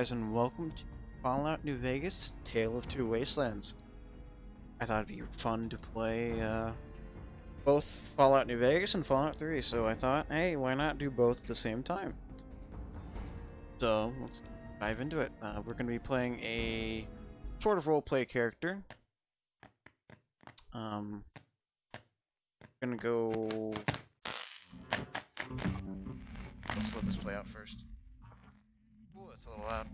guys, and welcome to Fallout New Vegas, Tale of Two Wastelands. I thought it'd be fun to play both Fallout New Vegas and Fallout 3, so I thought, hey, why not do both at the same time? So, let's dive into it. We're going to be playing a sort of roleplay character. Gonna go... Let's let this play out first. Ooh, that's a little loud.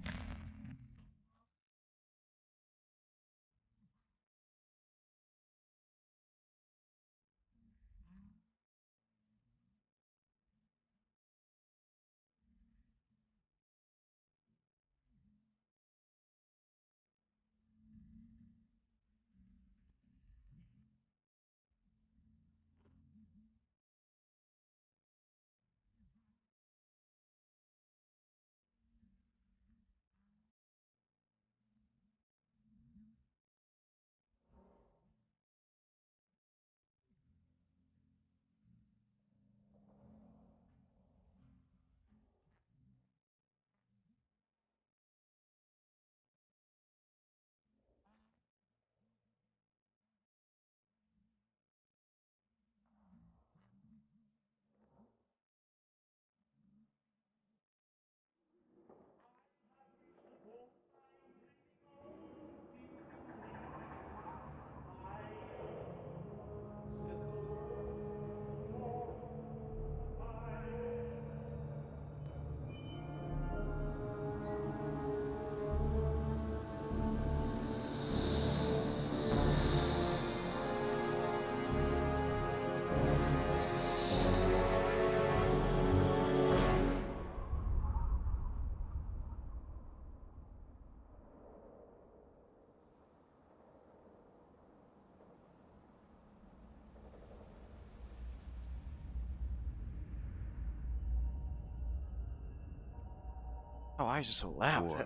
Oh, why is it so loud? War.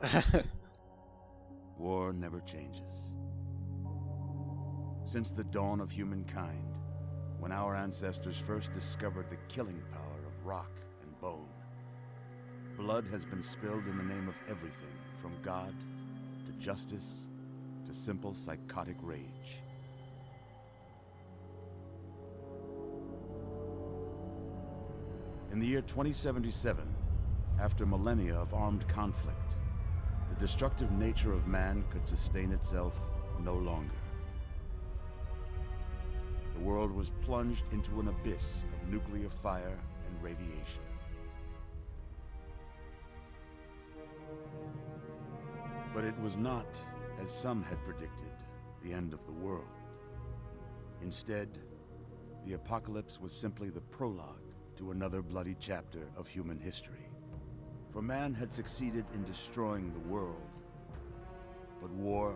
War never changes. Since the dawn of humankind, when our ancestors first discovered the killing power of rock and bone, blood has been spilled in the name of everything from God to justice to simple psychotic rage. In the year 2077, after millennia of armed conflict, the destructive nature of man could sustain itself no longer. The world was plunged into an abyss of nuclear fire and radiation. But it was not, as some had predicted, the end of the world. Instead, the apocalypse was simply the prologue to another bloody chapter of human history. For man had succeeded in destroying the world. But war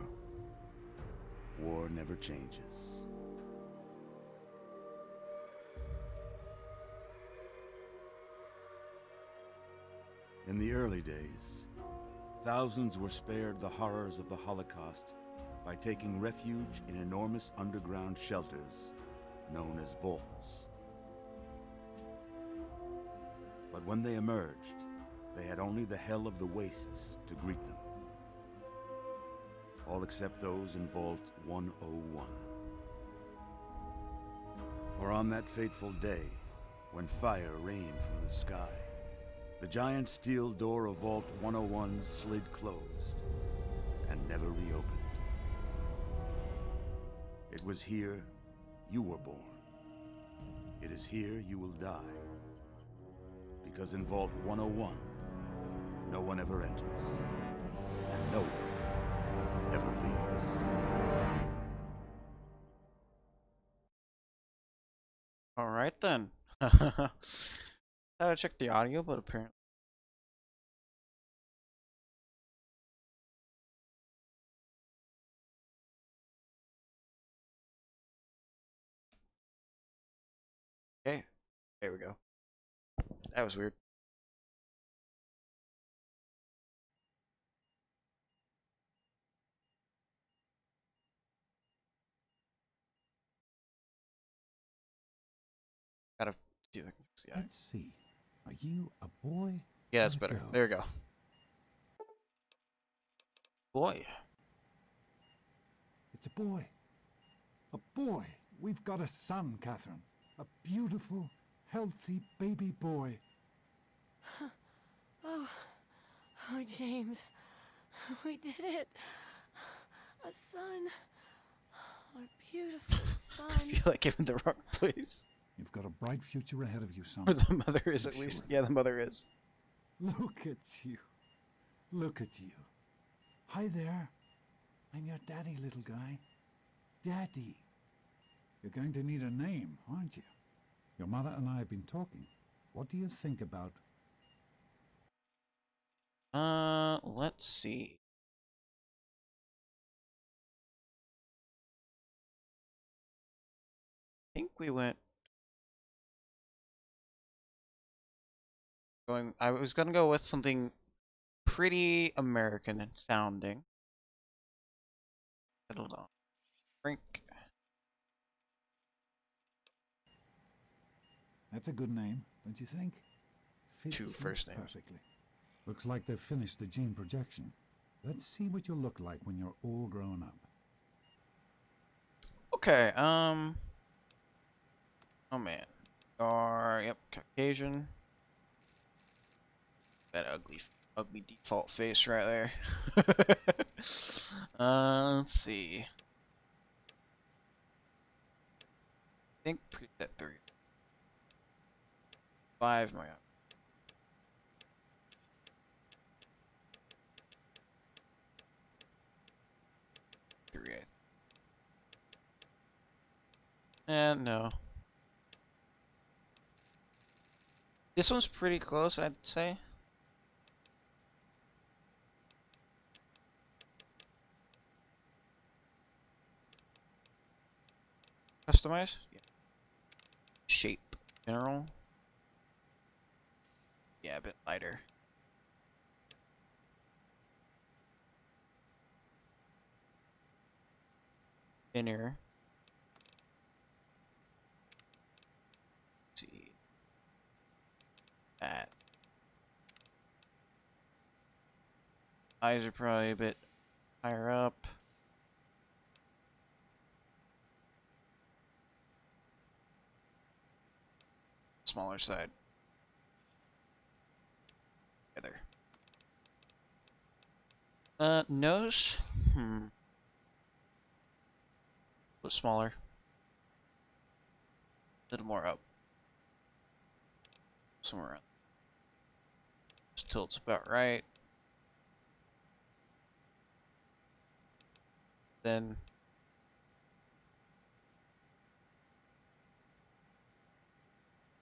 never changes. In the early days, thousands were spared the horrors of the Holocaust by taking refuge in enormous underground shelters known as vaults. But when they emerged, they had only the hell of the wastes to greet them. All except those in Vault 101. For on that fateful day, when fire rained from the sky, the giant steel door of Vault 101 slid closed and never reopened. It was here you were born. It is here you will die. Because in Vault 101, no one ever enters, and no one ever leaves. Alright then. Thought I checked the audio, but apparently... Okay, there we go. That was weird. Gotta see if I can fix the audio. Let's see. Are you a boy? Yeah, that's or a better. girl? There we go. Boy. It's a boy. A boy. We've got a son, Catherine. A beautiful, healthy baby boy. Oh, oh, James. We did it. A son. A beautiful I son. feel like I'm in the wrong place. You've got a bright future ahead of you, son. Or the mother is, I'm at least. sure. Yeah, the mother is. Look at you. Look at you. Hi there. I'm your daddy, little guy. Daddy. You're going to need a name, aren't you? Your mother and I have been talking. What do you think about... Let's see. I think we went I was gonna go with something pretty American sounding. Settled on Frank. That's a good name, don't you think? Fits Two you first names. perfectly. Looks like they've finished the gene projection. Let's see what you'll look like when you're all grown up. Okay, oh man. Yep, Caucasian. That ugly default face right there. Let's see. I think preset 3. 5, my god. 3. And no. This one's pretty close, I'd say. Customize? Yeah. Shape. General? Yeah, a bit lighter. Thinner. Let's see. That. Eyes are probably a bit higher up. Smaller side. Together. Nose? A little smaller. A little more up. Somewhere around. Just tilts about right. Then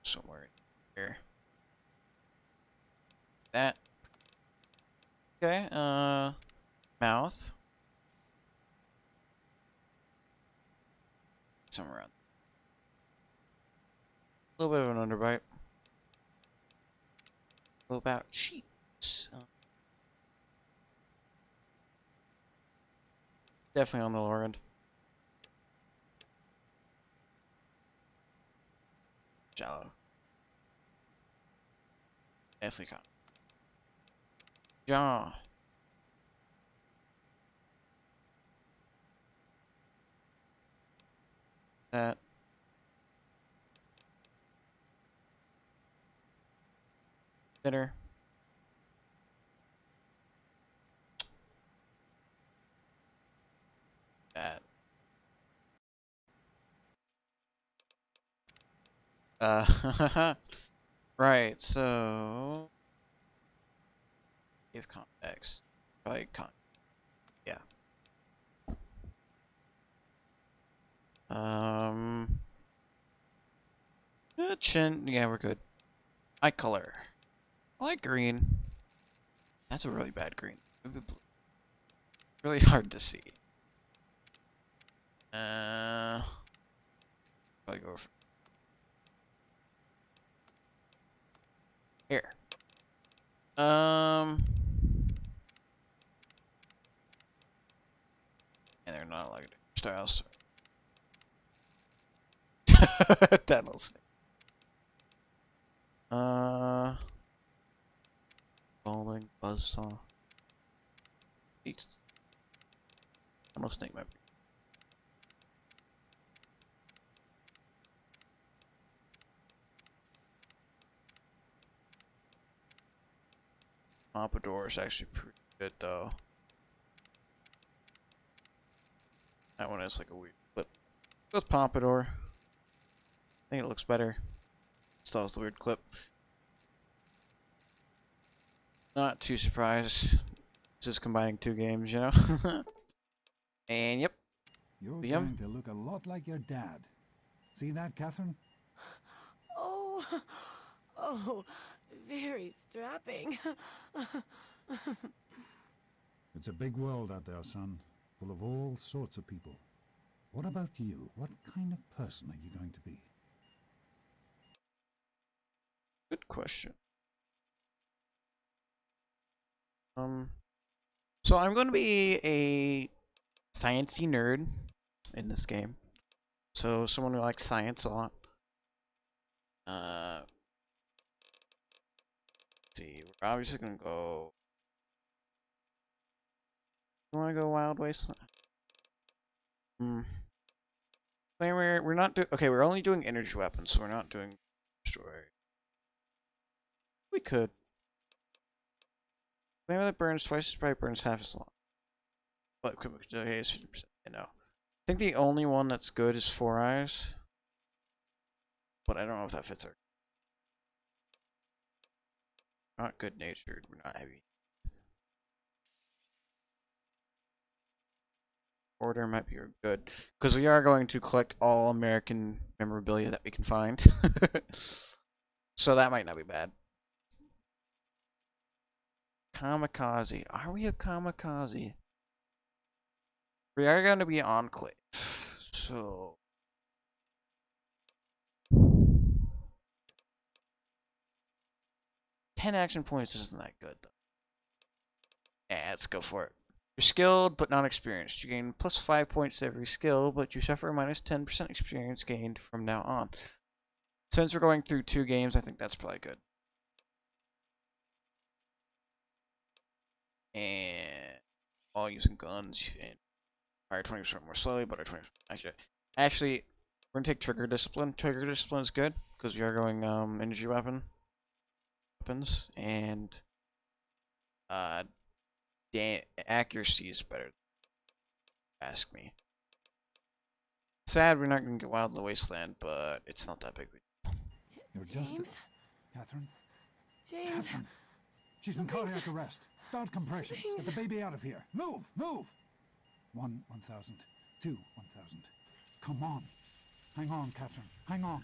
somewhere here. That. Okay, mouth. Somewhere around. A little bit of an underbite. What about cheeks? Definitely on the lower end. Shallow. Definitely caught. Jaw. That. Thinner. That. Right, so give context. Probably yeah. Chin, yeah, we're good. Eye color. I like green. That's a really bad green. Maybe blue. Really hard to see. Probably go for here. And they're not like styles. Tunnels. Bowling buzzsaw. Rattlesnake might be. Pompadour is actually pretty good though. That one has like a weird clip. With Pompadour. I think it looks better. Still has the weird clip. Not too surprised. Just combining two games, you know? And yep. You're Liam? going to look a lot like your dad. See that, Catherine? Oh, oh, very strapping. It's a big world out there, son, full of all sorts of people. What about you? What kind of person are you going to be? Good question. So I'm going to be a sciencey nerd in this game. So someone who likes science a lot. Let's see, we're obviously gonna go. You want to go Wild Wasteland? We're not doing. Okay, we're only doing energy weapons, so we're not doing destroy. We could. Flamer that burns twice as bright burns half as long. But okay, it's 50%. You know. I think the only one that's good is Four Eyes. But I don't know if that fits our. Not good natured, we're not heavy. Order might be good. Because we are going to collect all American memorabilia that we can find. So that might not be bad. Kamikaze. Are we a kamikaze? We are going to be Enclave. So 10 action points isn't that good though. Yeah, let's go for it. You're skilled but not experienced. You gain plus 5 points to every skill, but you suffer a minus 10% experience gained from now on. Since we're going through 2 games, I think that's probably good. And while using guns and fire 20% more slowly, but are 20% accurate. Actually, we're gonna take trigger discipline. Trigger discipline is good because we are going energy weapons and accuracy is better. Ask me. Sad we're not gonna get Wild in the Wasteland, but it's not that big. You're just James? Catherine? James. Catherine! She's in cardiac arrest. Start compressions. Get the baby out of here. Move! Move! 1,000. 2, 1,000. Come on. Hang on, Catherine. Hang on.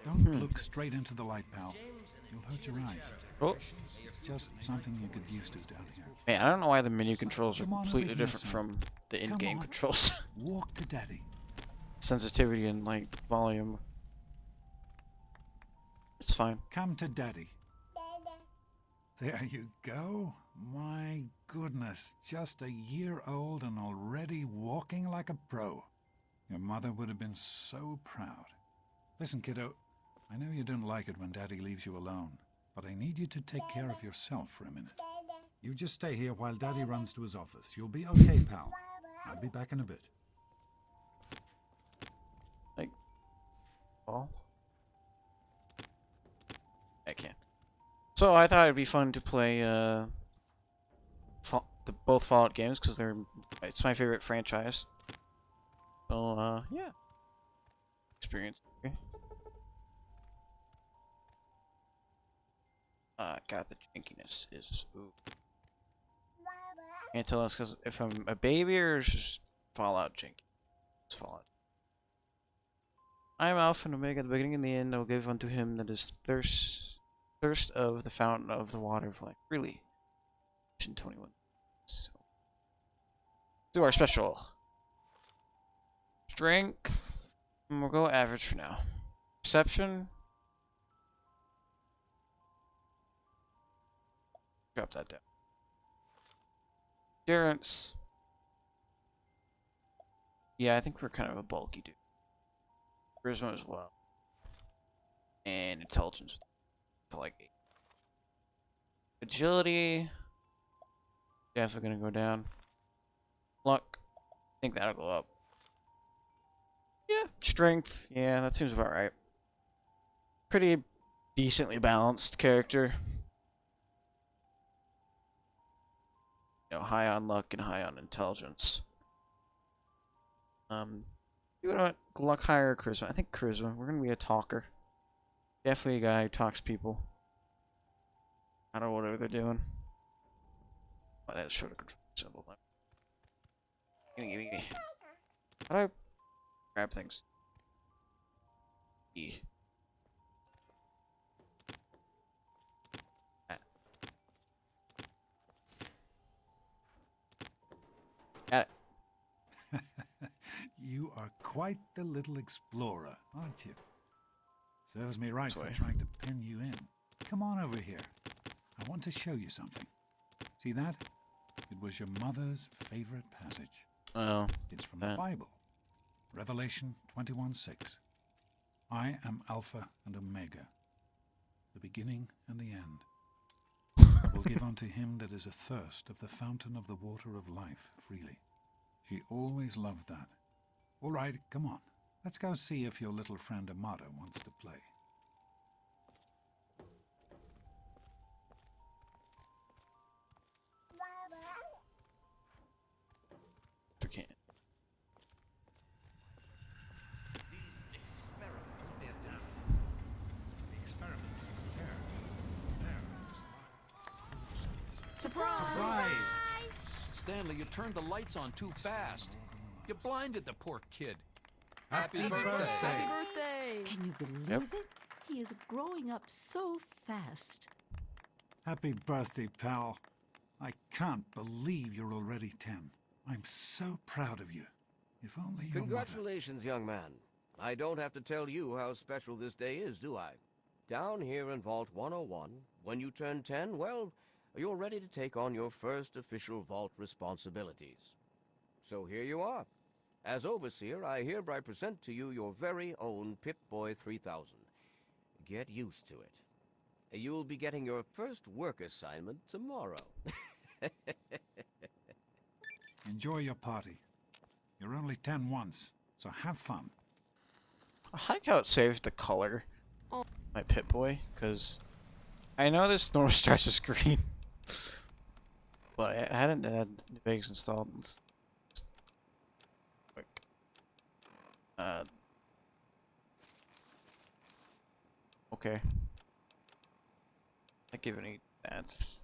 Don't look straight into the light, pal. You'll hurt your eyes. Oh. It's just something you get used to down here. Hey, I don't know why the menu controls are Come on over completely here, different son. from the in-game Come on. controls. Walk to Daddy. Sensitivity and like volume. It's fine. Come to Daddy. There you go. My goodness, just a year old and already walking like a pro. Your mother would have been so proud. Listen, kiddo, I know you don't like it when Daddy leaves you alone, but I need you to take care of yourself for a minute. You just stay here while Daddy runs to his office. You'll be okay, pal. I'll be back in a bit. Like, ball. I can't. So I thought it'd be fun to play both Fallout games because it's my favorite franchise. So yeah, experience. God, the jankiness is. Ooh. Can't tell us because if I'm a baby or it's just Fallout janky. It's Fallout. I am Alpha and Omega, the beginning and the end. I will give unto him that is thirst of the fountain of the water of life. Really? Mission 21. So, do our special. Strength. And we'll go average for now. Perception. Drop that down. Endurance. Yeah, I think we're kind of a bulky dude. Charisma as well. And intelligence to like 8. Agility. Definitely gonna go down. Luck. I think that'll go up. Yeah. Strength. Yeah, that seems about right. Pretty decently balanced character. You know, high on luck and high on intelligence. You know what? Luck higher or charisma? I think charisma. We're gonna be a talker. Definitely a guy who talks to people. I don't know whatever they're doing. Oh, that showed a control symbol. Gimme. How do I grab things? E. Ah. Got it. You are quite the little explorer, aren't you? Serves me right for Sorry. trying to pin you in. Come on over here. I want to show you something. See that? It was your mother's favorite passage. Oh. It's from the that. Bible. Revelation 21:6. I am Alpha and Omega, the beginning and the end. I will give unto him that is athirst of the fountain of the water of life freely. She always loved that. All right, come on. Let's go see if your little friend Amada wants to play. We can't. Surprise! Stanley, you turned the lights on too fast. You blinded the poor kid. Happy Happy birthday. birthday. Happy birthday! Can you believe Yep. it? He is growing up so fast. Happy birthday, pal. I can't believe you're already 10. I'm so proud of you. If only your mother... Congratulations, young man. I don't have to tell you how special this day is, do I? Down here in Vault 101, when you turn 10, well, you're ready to take on your first official Vault responsibilities. So here you are. As Overseer, I hereby present to you your very own Pip-Boy 3000. Get used to it. You'll be getting your first work assignment tomorrow. Enjoy your party. You're only 10 once, so have fun. I like how it saves the color. Oh. My Pip-Boy, because I know this North Stars is green, but I hadn't had New Vegas installed. Quick. Okay. I give any stats.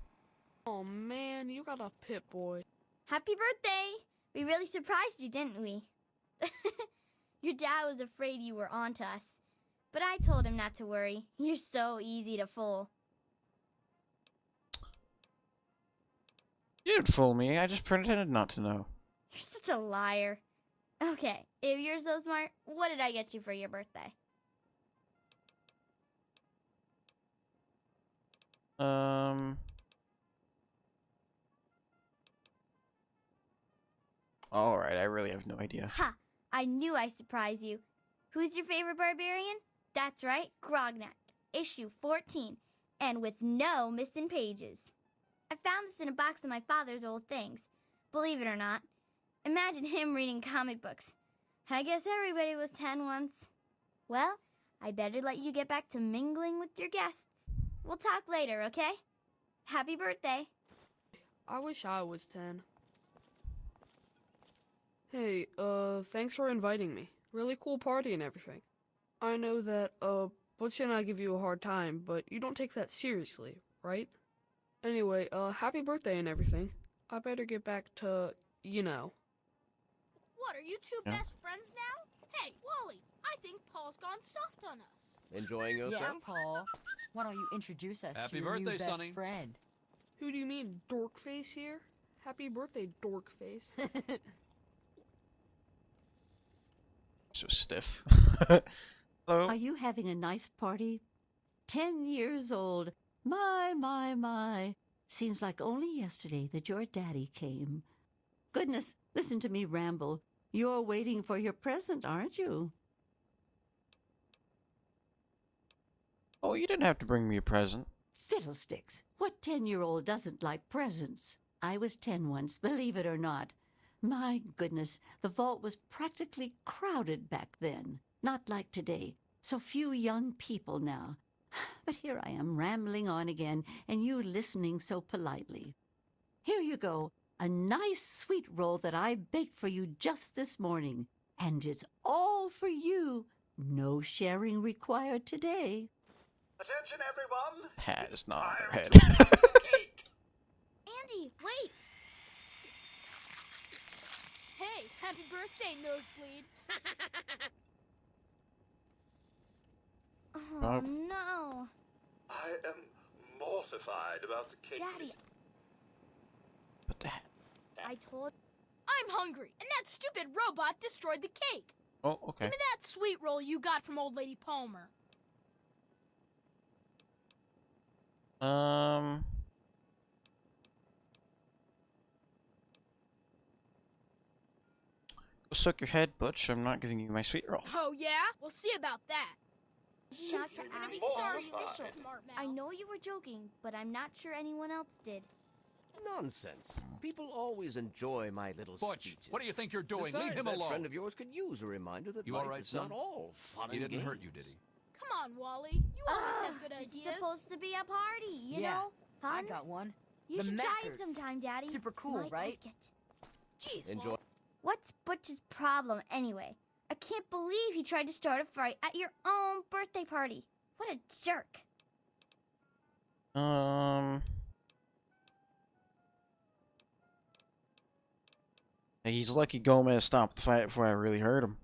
Oh man, you got a Pip-Boy. Happy birthday! We really surprised you, didn't we? Your dad was afraid you were onto us, but I told him not to worry. You're so easy to fool. You didn't fool me. I just pretended not to know. You're such a liar. Okay, if you're so smart, what did I get you for your birthday? Alright, I really have no idea. Ha! I knew I'd surprise you. Who's your favorite barbarian? That's right, Grognak, issue 14, and with no missing pages. I found this in a box of my father's old things. Believe it or not. Imagine him reading comic books. I guess everybody was 10 once. Well, I better let you get back to mingling with your guests. We'll talk later, okay? Happy birthday. I wish I was 10. Hey, thanks for inviting me. Really cool party and everything. I know that, Butch and I give you a hard time, but you don't take that seriously, right? Anyway, happy birthday and everything. I better get back to, you know. What, are you two Yeah. best friends now? Hey, Wally, I think Paul's gone soft on us. Enjoying Yeah, yourself? Paul. Why don't you introduce us Happy to your new birthday, best Sonny. friend? Who do you mean, Dorkface here? Happy birthday, Dorkface. So stiff. Hello? Are you having a nice party? 10 years old. My. Seems like only yesterday that your daddy came. Goodness, listen to me ramble. You're waiting for your present, aren't you? Oh, you didn't have to bring me a present. Fiddlesticks! What 10-year-old doesn't like presents? I was 10 once, believe it or not. My goodness, the vault was practically crowded back then. Not like today. So few young people now. But here I am rambling on again, and you listening so politely. Here you go, a nice sweet roll that I baked for you just this morning. And it's all for you. No sharing required today. Attention, everyone! Hat is not on Time their head. to eat the cake. Andy, wait! Hey, happy birthday, Nosebleed. Oh, no. I am mortified about the cake. Daddy, Put the hat. I told... I'm hungry, and that stupid robot destroyed the cake. Oh, okay. Give me that sweet roll you got from old lady Palmer. Go suck your head, Butch. I'm not giving you my sweet roll. Oh, yeah? We'll see about that. Not to You're gonna ask be for sorry, you official. little smart mouth. I know you were joking, but I'm not sure anyone else did. Nonsense. People always enjoy my little Butch, speeches. what do you think you're doing? Besides, Leave him that alone. friend of yours could use a reminder that You life all right, is son? not all fun He and didn't hurt games. you, did he? Come on, Wally. You always have good It's ideas. supposed to be a party, you Yeah, know? Fun. I got one. You the should try it Mackers. sometime, Daddy. Super cool, Might right? like it. Jeez, Enjoy. Wally. What's Butch's problem, anyway? I can't believe he tried to start a fight at your own birthday party. What a jerk. He's lucky Gomez stopped the fight before I really hurt him.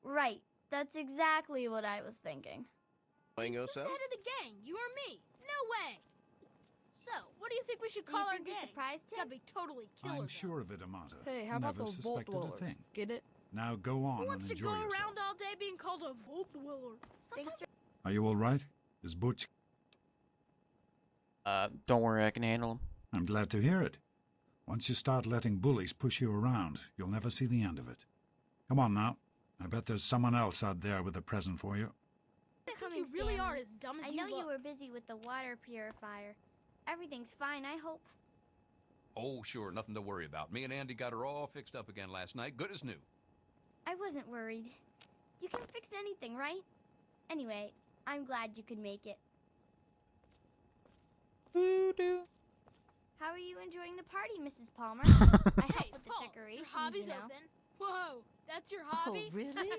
Right. That's exactly what I was thinking. Playing Who's the yourself? head of the gang? You or me? No way. So, what do you think we should Do you call our think we gang? surprised It's him? gotta be totally killer. I'm though. sure of it, Amata. Hey, how about Never the Vault suspected Dweller? a thing. Get it? Now go on Who and wants to enjoy go yourself. around all day being called a Vault Dweller? Thanks Sometimes for Are you all right? Is Butch? Don't worry, I can handle him. I'm glad to hear it. Once you start letting bullies push you around, you'll never see the end of it. Come on now. I bet there's someone else out there with a present for you. I think coming, you really Sammy. are as dumb as I you know look. you were busy with the water purifier. Everything's fine, I hope. Oh, sure, nothing to worry about. Me and Andy got her all fixed up again last night, good as new. I wasn't worried. You can fix anything, right? Anyway, I'm glad you could make it. Doo-doo. How are you enjoying the party, Mrs. Palmer? I Hey, helped with the Paul, decorations, your hobby's you know. open. Whoa, that's your hobby? Oh, really?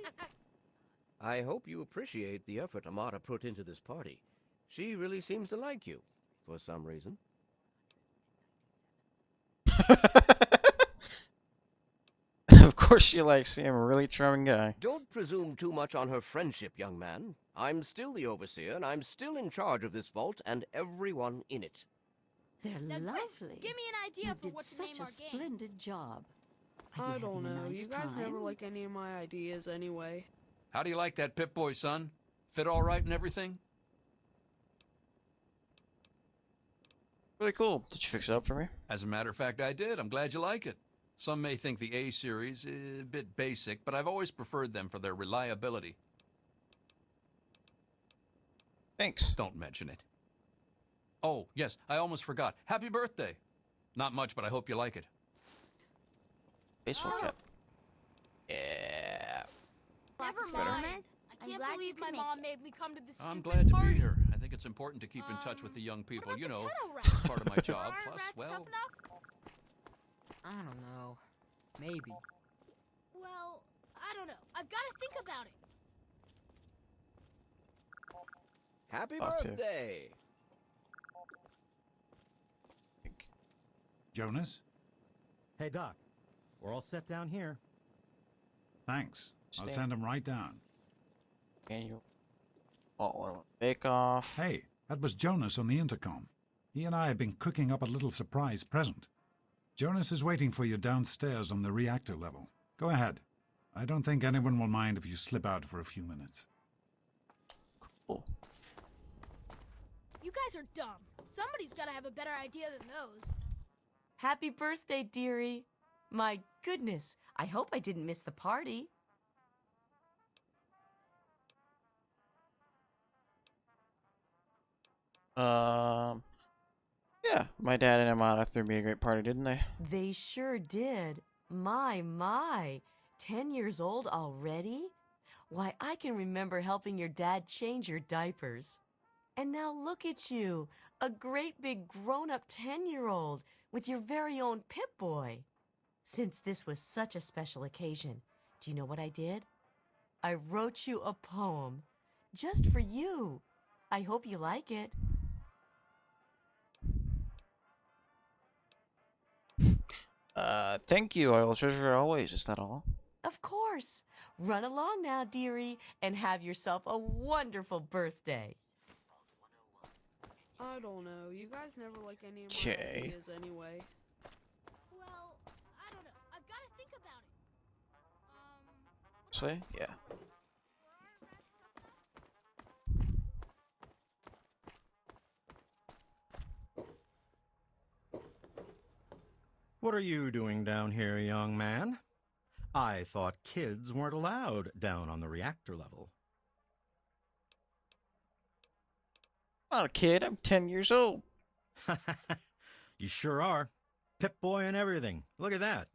I hope you appreciate the effort Amata put into this party. She really seems to like you, for some reason. Of course she likes me. I'm a really charming guy. Don't presume too much on her friendship, young man. I'm still the overseer, and I'm still in charge of this vault and everyone in it. They're Now, quick, lovely. give me an idea You for did what to such name a our gang. splendid job. Are I you don't having a know. nice You guys never time? like any of my ideas anyway. How do you like that Pip-Boy, son? Fit all right and everything? Really cool. Did you fix it up for me? As a matter of fact, I did. I'm glad you like it. Some may think the A series is a bit basic, but I've always preferred them for their reliability. Thanks. Don't mention it. Oh, yes, I almost forgot. Happy birthday! Not much, but I hope you like it. Baseball Oh. cap. Yeah. Never Officer mind. Gomez, I I'm can't glad you believe could my make mom it. made me come to this stupid I'm glad to party. be here. I think it's important to keep in touch with the young people. What You about know, the tunnel it's rats? part of my job. Aren't Plus, rats well, tough enough? I don't know. Maybe. Well, I don't know. I've got to think about it. Happy Okay. birthday! Jonas? Hey, Doc. We're all set down here. Thanks. I'll Stay. send him right down. Annual. Oh, bake off. Hey, that was Jonas on the intercom. He and I have been cooking up a little surprise present. Jonas is waiting for you downstairs on the reactor level. Go ahead. I don't think anyone will mind if you slip out for a few minutes. Cool. You guys are dumb. Somebody's got to have a better idea than those. Happy birthday, dearie. My goodness, I hope I didn't miss the party. Yeah, my dad and Amada threw me a great party, didn't they? They sure did. My. 10 years old already? Why, I can remember helping your dad change your diapers. And now look at you, a great big grown-up 10-year-old with your very own Pip-Boy. Since this was such a special occasion, do you know what I did? I wrote you a poem, just for you. I hope you like it. Thank you. I will treasure it always. Is that all? Of course. Run along now, dearie, and have yourself a wonderful birthday. I don't know. You guys never like any of my Okay. ideas anyway. Well, I don't know. I've got to think about it. This way? Yeah. What are you doing down here, young man? I thought kids weren't allowed down on the reactor level. I'm not a kid. I'm 10 years old. You sure are. Pip-Boy and everything. Look at that.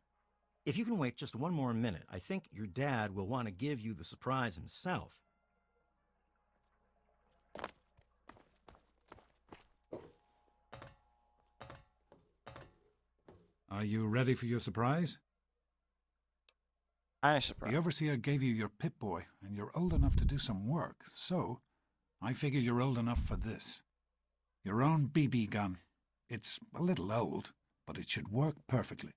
If you can wait just one more minute, I think your dad will want to give you the surprise himself. Are you ready for your surprise? I'm surprised. The Overseer gave you your Pip-Boy, and you're old enough to do some work, so I figure you're old enough for this. Your own BB gun. It's a little old, but it should work perfectly.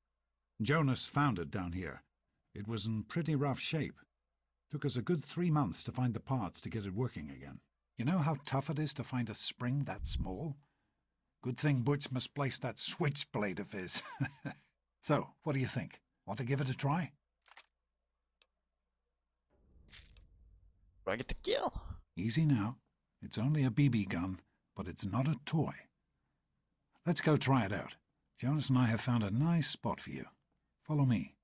Jonas found it down here. It was in pretty rough shape. Took us a good 3 months to find the parts to get it working again. You know how tough it is to find a spring that small? Good thing Butch misplaced that switchblade of his. So, what do you think? Want to give it a try? Do I get to kill? Easy now. It's only a BB gun, but it's not a toy. Let's go try it out. Jonas and I have found a nice spot for you. Follow me.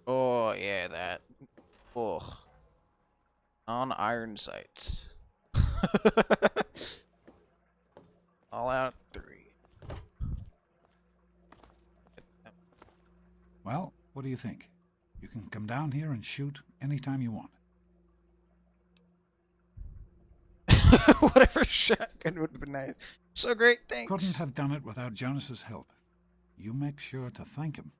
Oh, yeah, that. Ugh. On iron sights. Fallout 3. Well, what do you think? You can come down here and shoot anytime you want. Whatever shotgun would be nice. So great, thanks. Couldn't have done it without Jonas's help. You make sure to thank him.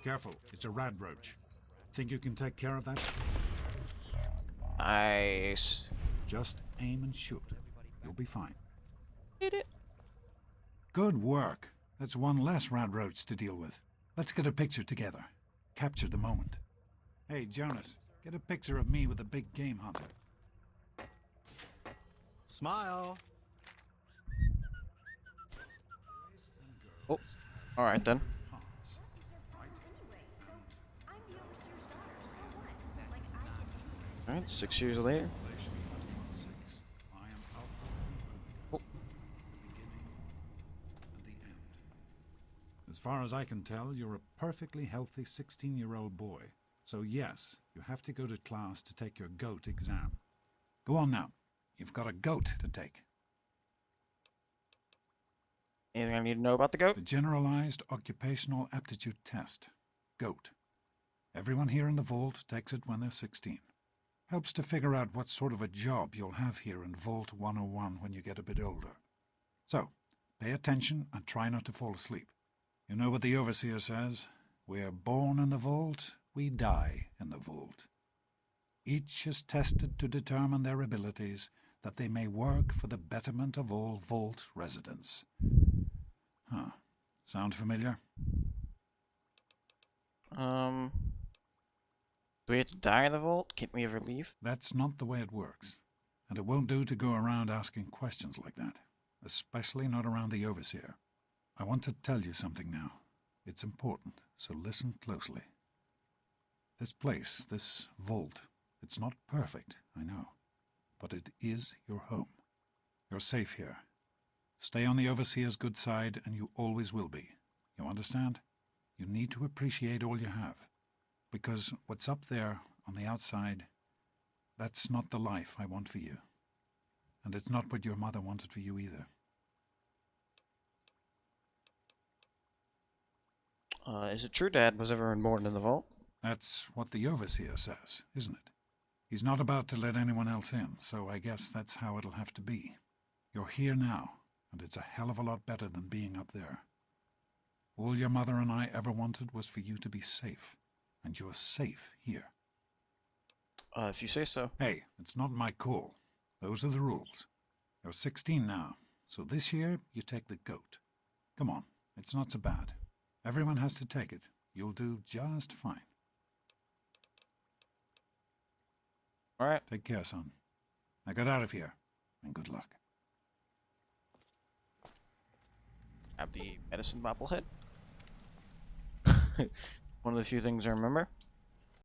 Careful, it's a rad roach. Think you can take care of that? Nice. Just aim and shoot. You'll be fine. Did it? Good work. That's one less rad roach to deal with. Let's get a picture together. Capture the moment. Hey, Jonas, get a picture of me with a big game hunter. Smile. Oh, alright then. Alright, 6 years later. Oh. As far as I can tell, you're a perfectly healthy 16-year-old boy. So yes, you have to go to class to take your GOAT exam. Go on now. You've got a GOAT to take. Anything I need to know about the goat? The Generalized Occupational Aptitude Test. GOAT. Everyone here in the vault takes it when they're 16. Helps to figure out what sort of a job you'll have here in Vault 101 when you get a bit older. So, pay attention and try not to fall asleep. You know what the Overseer says? We're born in the vault, we die in the vault. Each is tested to determine their abilities, that they may work for the betterment of all vault residents. Huh. Sound familiar? Do we have to die in the vault? Can't we ever leave? That's not the way it works. And it won't do to go around asking questions like that, especially not around the Overseer. I want to tell you something now. It's important, so listen closely. This place, this vault, it's not perfect, I know, but it is your home. You're safe here. Stay on the Overseer's good side, and you always will be. You understand? You need to appreciate all you have. Because what's up there on the outside, that's not the life I want for you. And it's not what your mother wanted for you either. Is it true Dad was ever born in the vault? That's what the Overseer says, isn't it? He's not about to let anyone else in, so I guess that's how it'll have to be. You're here now, and it's a hell of a lot better than being up there. All your mother and I ever wanted was for you to be safe, and you're safe here. If you say so. Hey, it's not my call. Those are the rules. You're 16 now, so this year you take the goat. Come on, it's not so bad. Everyone has to take it. You'll do just fine. All right. Take care, son. Now get out of here, and good luck. Have the medicine bobblehead. One of the few things I remember.